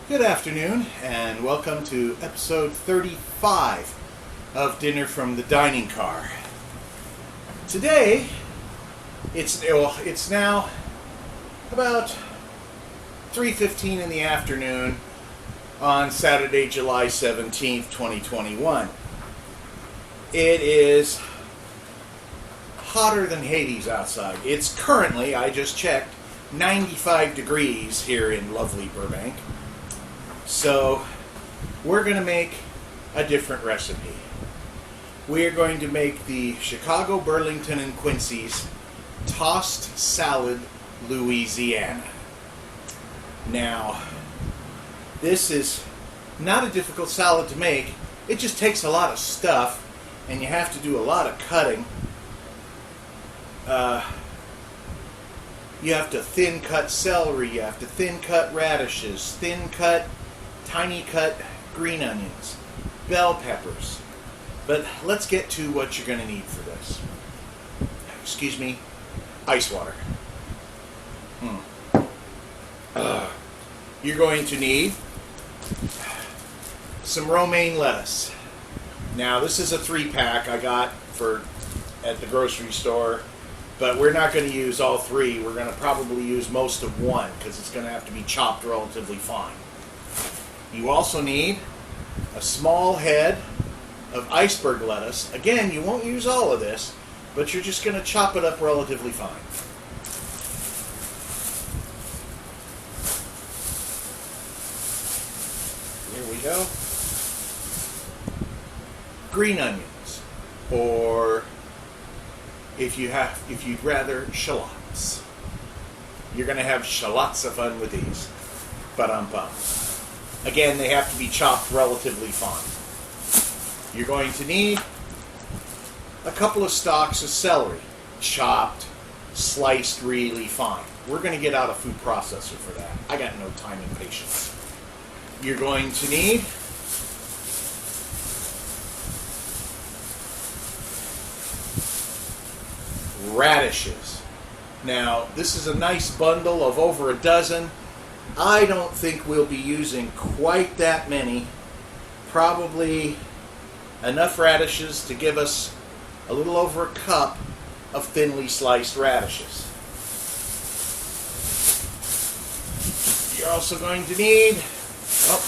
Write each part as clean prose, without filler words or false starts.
Good afternoon, and welcome to episode 35 of Dinner from the Dining Car. Today, it's now about 3:15 in the afternoon on Saturday, July 17th, 2021. It is hotter than Hades outside. It's currently, I just checked, 95 degrees here in lovely Burbank. So, we're going to make a different recipe. We are going to make the Chicago, Burlington, and Quincy's Tossed Salad, Louisiana. Now, this is not a difficult salad to make. It just takes a lot of stuff, and you have to do a lot of cutting. You have to thin cut celery, you have to thin cut radishes, tiny cut green onions, bell peppers. But let's get to what you're going to need for this. Excuse me, ice water. You're going to need some romaine lettuce. Now this is a 3-pack I got at the grocery store, but we're not going to use all 3. We're going to probably use most of 1 because it's going to have to be chopped relatively fine. You also need a small head of iceberg lettuce. Again, you won't use all of this, but you're just going to chop it up relatively fine. Here we go. Green onions, or if you'd rather, shallots. You're going to have lots of fun with these. Ba-dum-bum. Again, they have to be chopped relatively fine. You're going to need a couple of stalks of celery, chopped, sliced really fine. We're going to get out a food processor for that. I got no time and patience. You're going to need radishes. Now, this is a nice bundle of over a dozen. I don't think we'll be using quite that many. Probably enough radishes to give us a little over a cup of thinly sliced radishes. You're also going to need,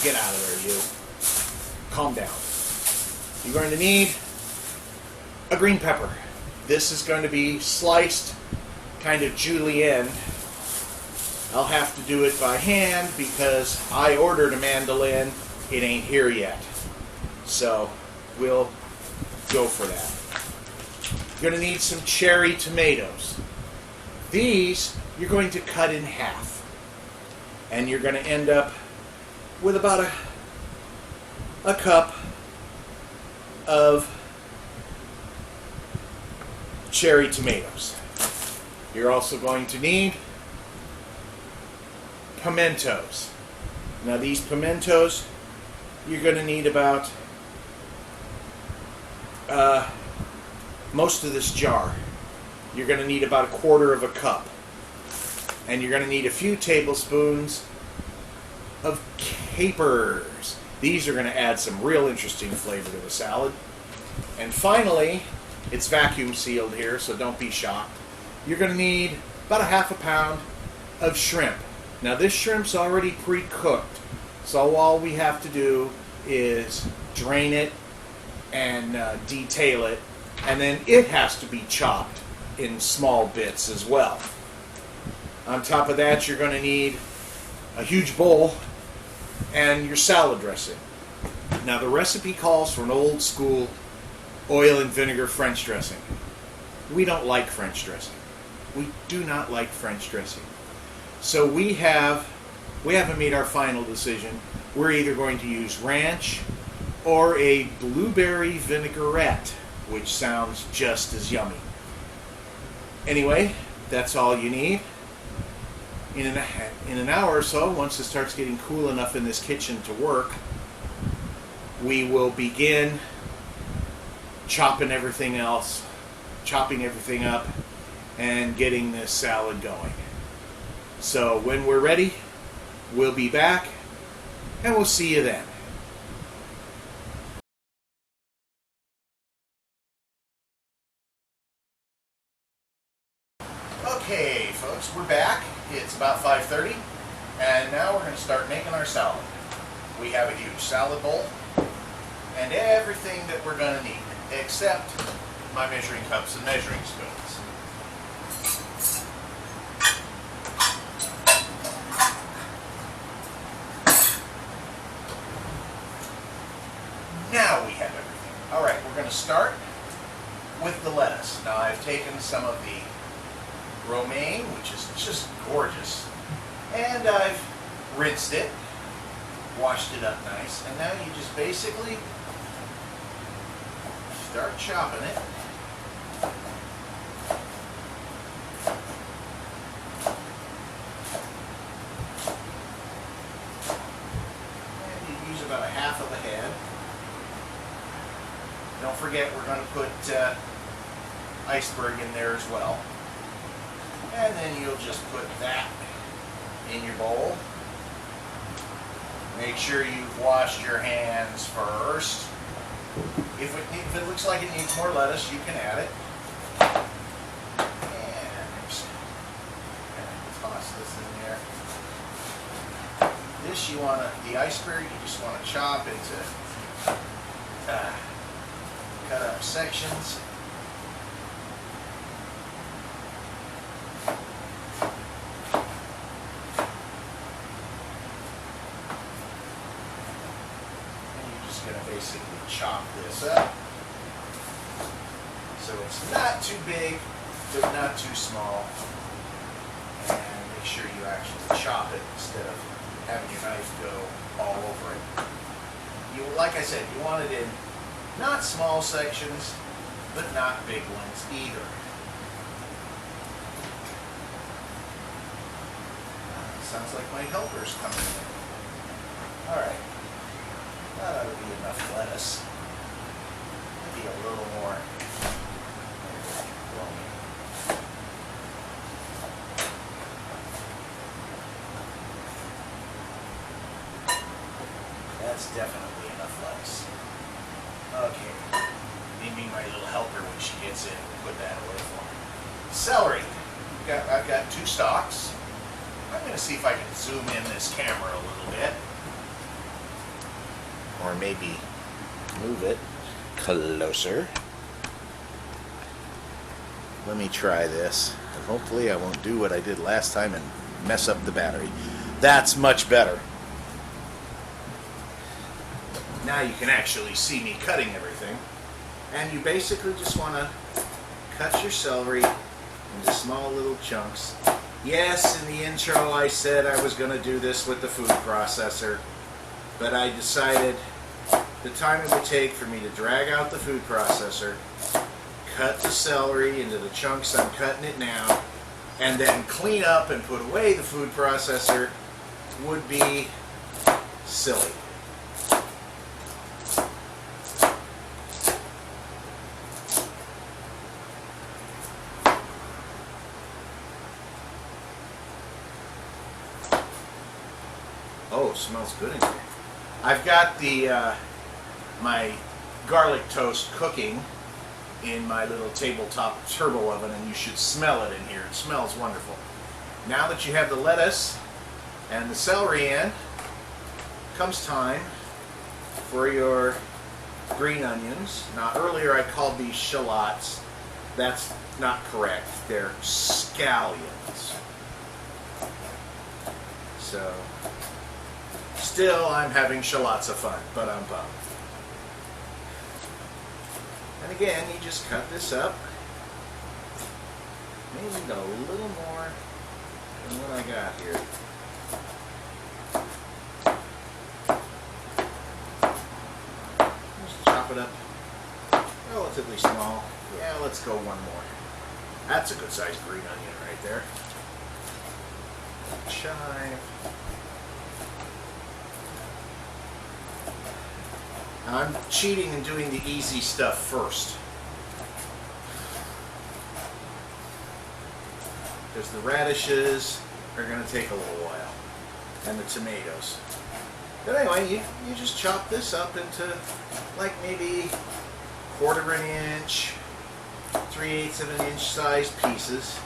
get out of there, you. Calm down. You're going to need a green pepper. This is going to be sliced kind of julienne. I'll have to do it by hand because I ordered a mandolin. It ain't here yet. So we'll go for that. You're going to need some cherry tomatoes. These you're going to cut in half. And you're going to end up with about a cup of cherry tomatoes. You're also going to need pimentos. Now these pimentos, you're going to need about most of this jar. You're going to need about 1/4 cup. And you're going to need a few tablespoons of capers. These are going to add some real interesting flavor to the salad. And finally, it's vacuum sealed here, so don't be shocked. You're going to need about 1/2 pound of shrimp. Now this shrimp's already pre-cooked, so all we have to do is drain it and detail it, and then it has to be chopped in small bits as well. On top of that, you're going to need a huge bowl and your salad dressing. Now the recipe calls for an old school oil and vinegar French dressing. We don't like French dressing. We do not like French dressing. So we haven't made our final decision. We're either going to use ranch or a blueberry vinaigrette, which sounds just as yummy. Anyway, that's all you need. In an hour or so, once it starts getting cool enough in this kitchen to work, we will begin chopping everything up and getting this salad going. So when we're ready, we'll be back and we'll see you then. Okay, folks, we're back. It's about 5:30, and now we're going to start making our salad. We have a huge salad bowl and everything that we're going to need, except my measuring cups and measuring spoons. Now we have everything. All right, we're going to start with the lettuce. Now I've taken some of the romaine, which is just gorgeous, and I've rinsed it, washed it up nice, and now you just basically start chopping it. And you use about a half of a head. Don't forget, we're going to put iceberg in there as well. And then you'll just put that in your bowl. Make sure you've washed your hands first. If it looks like it needs more lettuce, you can add it. And just toss this in there. This the iceberg, you just want to chop into cut up sections. Basically chop this up so it's not too big but not too small, and make sure you actually chop it instead of having your knife go all over it. Like I said, you want it in not small sections but not big ones either. Sounds like my helper's coming in. Alright. That ought to be enough lettuce. Maybe a little more. That's definitely enough lettuce. Okay. Maybe my little helper, when she gets in, will put that away for me. Celery. I've got 2 stalks. I'm going to see if I can zoom in this camera a little bit. Or maybe move it closer. Let me try this. And hopefully I won't do what I did last time and mess up the battery. That's much better. Now you can actually see me cutting everything. And you basically just want to cut your celery into small little chunks. Yes, in the intro I said I was going to do this with the food processor. But I decided the time it would take for me to drag out the food processor, cut the celery into the chunks I'm cutting it now, and then clean up and put away the food processor would be silly. Oh, smells good in here. I've got the my garlic toast cooking in my little tabletop turbo oven, and you should smell it in here. It smells wonderful. Now that you have the lettuce and the celery in, comes time for your green onions. Now earlier I called these shallots. That's not correct. They're scallions. So still, I'm having lots of fun, but I'm bummed. And again, you just cut this up. Maybe a little more than what I got here. Just chop it up relatively small. Yeah, let's go one more. That's a good sized green onion right there. Chive. Now I'm cheating and doing the easy stuff first, because the radishes are going to take a little while, and the tomatoes. But anyway, you just chop this up into like maybe 1/4 of an inch, 3/8 of an inch size pieces.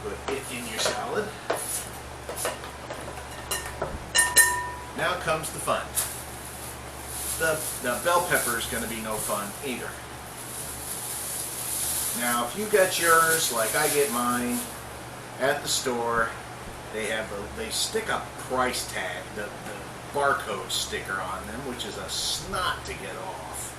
Put it in your salad. Now comes the fun. The bell pepper is going to be no fun either. Now, if you get yours like I get mine at the store, they stick a price tag, the barcode sticker on them, which is a snot to get off.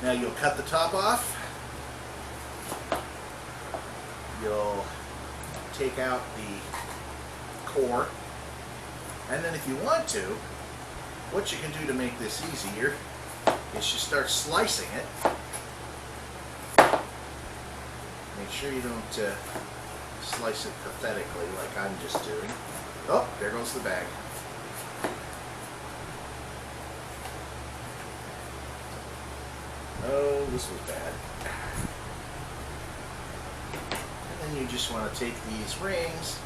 Now you'll cut the top off. You'll take out the core, and then if you want to, what you can do to make this easier is you start slicing it. Make sure you don't slice it pathetically like I'm just doing. Oh, there goes the bag. Oh, this was bad. And then you just want to take these rings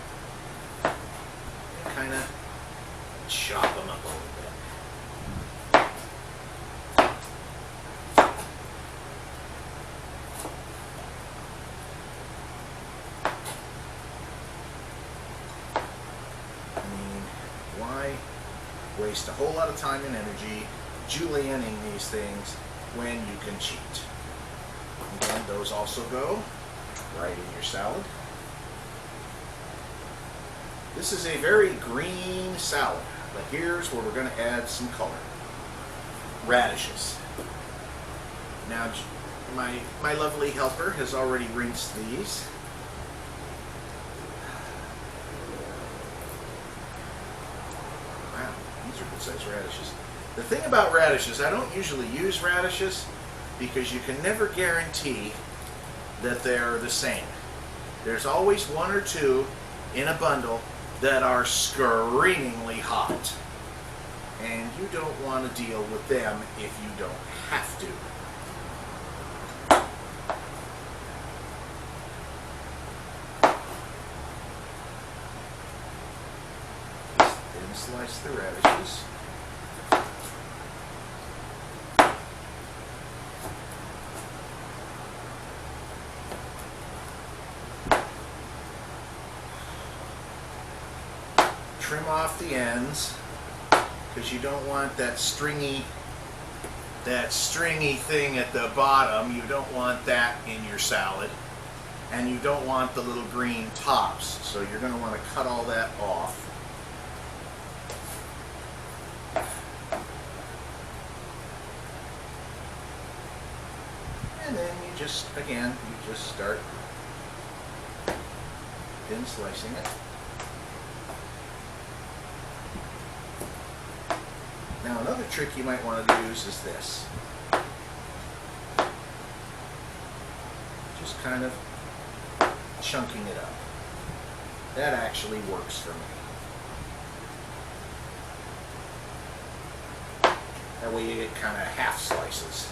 and kind of chop them up a little bit. I mean, why waste a whole lot of time and energy julienning these things when you can cheat? And then those also go right in your salad. This is a very green salad, but here's where we're going to add some color. Radishes. Now, my lovely helper has already rinsed these. Wow, these are good sized radishes. The thing about radishes, I don't usually use radishes because you can never guarantee that they're the same. There's always one or two in a bundle that are screamingly hot, and you don't want to deal with them if you don't have to. Then slice the radishes. Trim off the ends because you don't want that stringy thing at the bottom. You don't want that in your salad, and you don't want the little green tops, so you're going to want to cut all that off. And then you just start thin slicing it. Now another trick you might want to use is this. Just kind of chunking it up. That actually works for me. That way you get kind of half slices.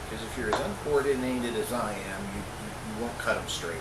Because if you're as uncoordinated as I am, you won't cut them straight.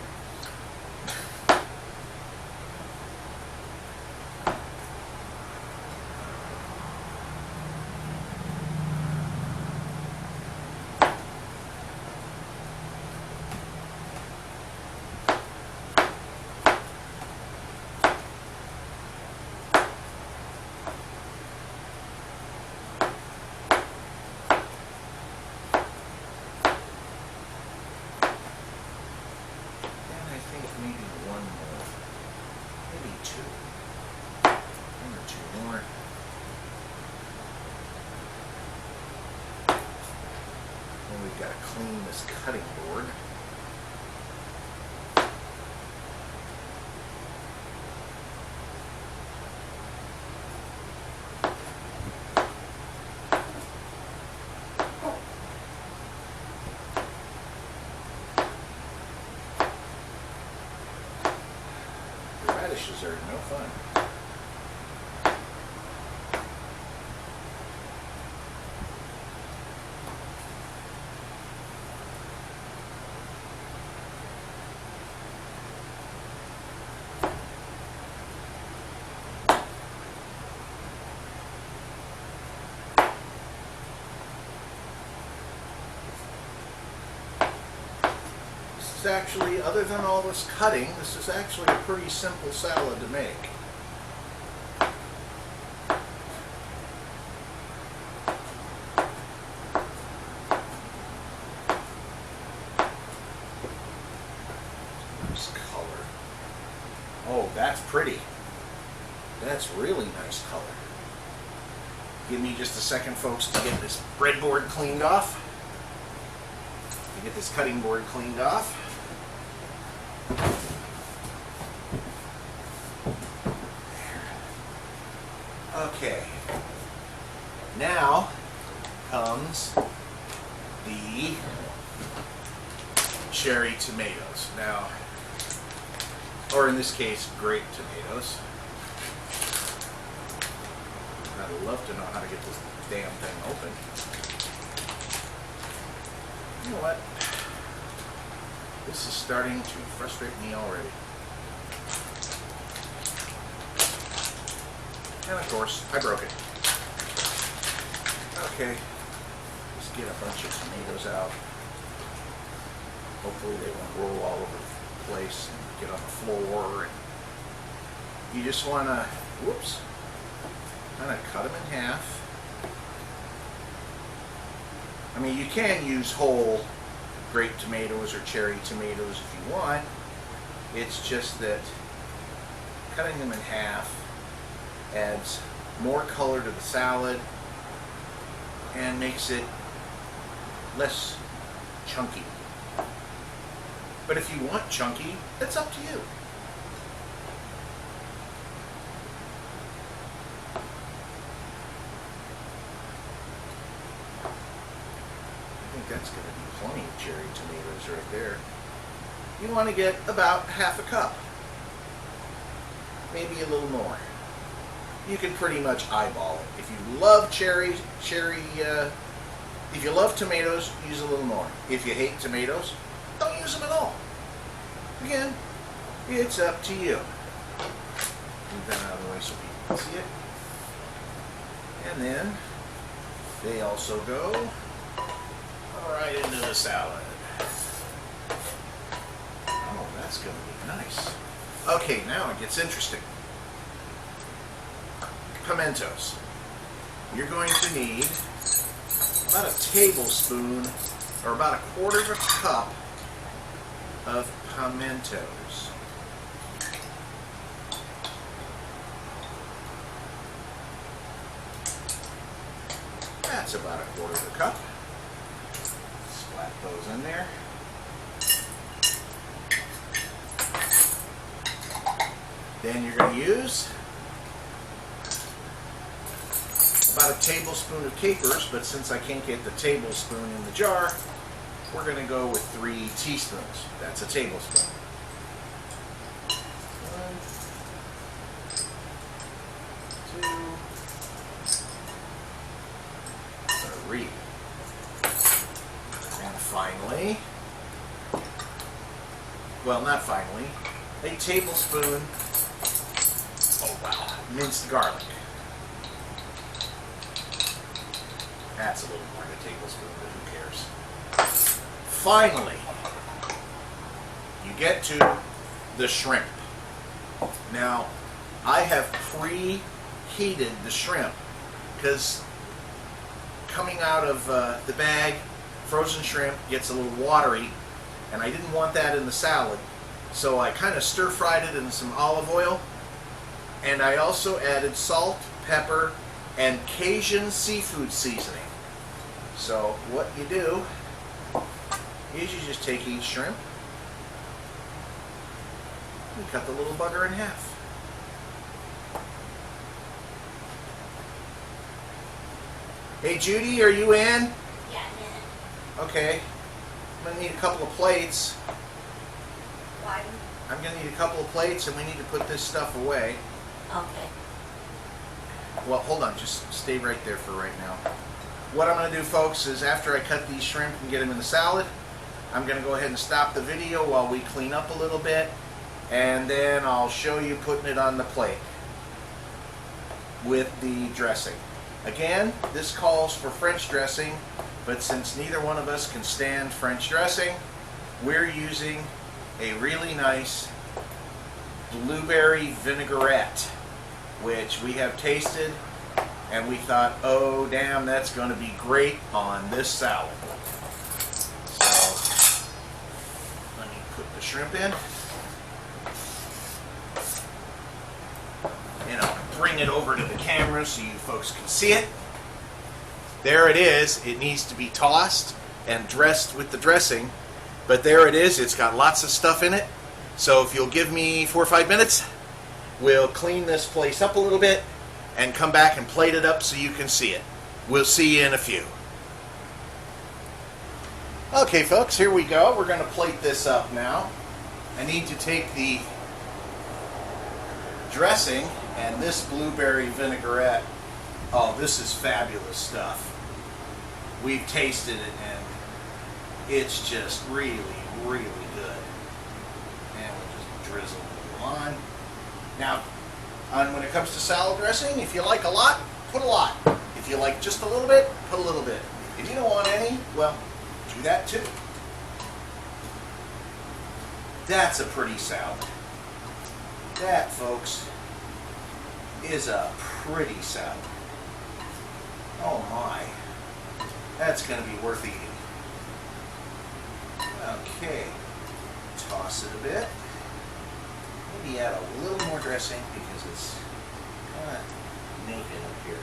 Got to clean this cutting board. radishes are no fun. This is actually, other than all this cutting, this is actually a pretty simple salad to make. Nice color. Oh, that's pretty. That's really nice color. Give me just a second, folks, to get this breadboard cleaned off. To get this cutting board cleaned off. Okay, now comes the cherry tomatoes. Now, or in this case, grape tomatoes. I'd love to know how to get this damn thing open. You know what? This is starting to frustrate me already. And of course, I broke it. Okay, let's get a bunch of tomatoes out. Hopefully they won't roll all over the place and get on the floor. And you just want to, whoops, kind of cut them in half. I mean, you can use whole grape tomatoes or cherry tomatoes if you want. It's just that cutting them in half adds more color to the salad and makes it less chunky. But if you want chunky, it's up to you. I think that's going to be plenty of cherry tomatoes right there. You want to get about half a cup, maybe a little more. You can pretty much eyeball it. If you love if you love tomatoes, use a little more. If you hate tomatoes, don't use them at all. Again, it's up to you. Move that out of the way so people can see it. And then they also go right into the salad. Oh, that's going to be nice. Okay, now it gets interesting. Pimentos. You're going to need about a tablespoon or about a quarter of a cup of pimentos. That's about a quarter of a cup. Slap those in there. Then you're going to use about a tablespoon of capers, but since I can't get the tablespoon in the jar, we're going to go with 3 teaspoons. That's a tablespoon. 1, 2, 3. And finally, well, not finally, a tablespoon, oh wow, minced garlic. That's a little more than a tablespoon, but who cares? Finally, you get to the shrimp. Now, I have preheated the shrimp because coming out of the bag, frozen shrimp gets a little watery, and I didn't want that in the salad. So I kind of stir-fried it in some olive oil, and I also added salt, pepper, and Cajun seafood seasoning. So what you do is you just take each shrimp and cut the little bugger in half. Hey Judy, are you in? Yeah, I'm in. Okay. I'm going to need a couple of plates. Why? I'm going to need a couple of plates, and we need to put this stuff away. Okay. Well, hold on. Just stay right there for right now. What I'm going to do, folks, is after I cut these shrimp and get them in the salad, I'm going to go ahead and stop the video while we clean up a little bit, and then I'll show you putting it on the plate with the dressing. Again, this calls for French dressing, but since neither one of us can stand French dressing, we're using a really nice blueberry vinaigrette, which we have tasted, and we thought, oh damn, that's going to be great on this salad. So let me put the shrimp in, and I'll bring it over to the camera so you folks can see it. There it is. It needs to be tossed and dressed with the dressing, but there it is. It's got lots of stuff in it. So if you'll give me 4 or 5 minutes, we'll clean this place up a little bit and come back and plate it up so you can see it. We'll see you in a few. Okay, folks, here we go. We're going to plate this up now. I need to take the dressing and this blueberry vinaigrette. Oh, this is fabulous stuff. We've tasted it, and it's just really, really good. And we'll just drizzle it on. Now, when it comes to salad dressing, if you like a lot, put a lot. If you like just a little bit, put a little bit. If you don't want any, well, do that too. That's a pretty salad. That, folks, is a pretty salad. Oh my. That's going to be worth eating. Okay. Toss it a bit. Maybe add a little more dressing because it's kind of naked up here.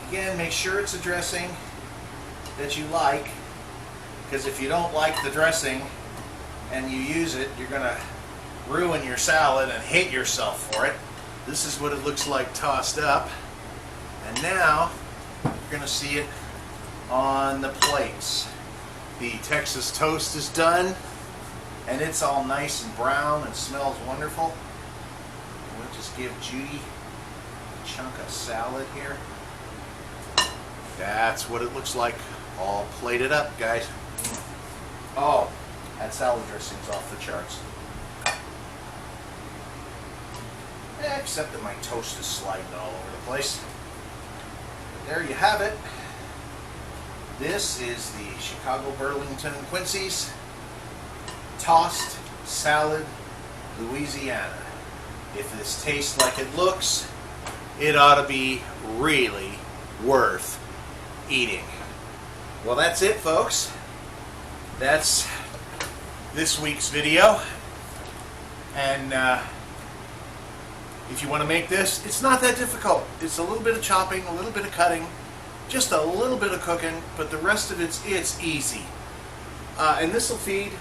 Again, make sure it's a dressing that you like, because if you don't like the dressing and you use it, you're going to ruin your salad and hate yourself for it. This is what it looks like tossed up. And now you're going to see it on the plates. The Texas toast is done, and it's all nice and brown and smells wonderful. We'll just give Judy a chunk of salad here. That's what it looks like all plated up, guys. Oh, that salad dressing's off the charts. Except that my toast is sliding all over the place. But there you have it. This is the Chicago Burlington Quincy's tossed salad, Louisiana. If this tastes like it looks, it ought to be really worth eating. Well, that's it, folks. That's this week's video. And if you want to make this, it's not that difficult. It's a little bit of chopping, a little bit of cutting, just a little bit of cooking, but the rest of it's easy. And this will feed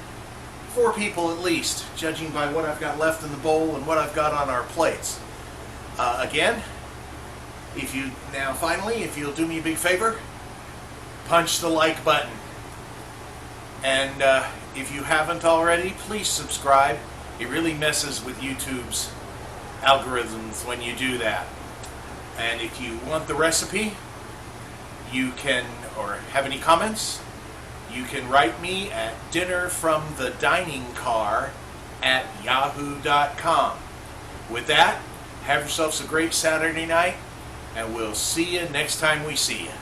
4 people at least, judging by what I've got left in the bowl and what I've got on our plates. Again, if you'll do me a big favor, punch the like button. And if you haven't already, please subscribe. It really messes with YouTube's algorithms when you do that. And if you want the recipe, you can, or have any comments, you can write me at dinnerfromthediningcar@yahoo.com. With that, have yourselves a great Saturday night, and we'll see you next time we see you.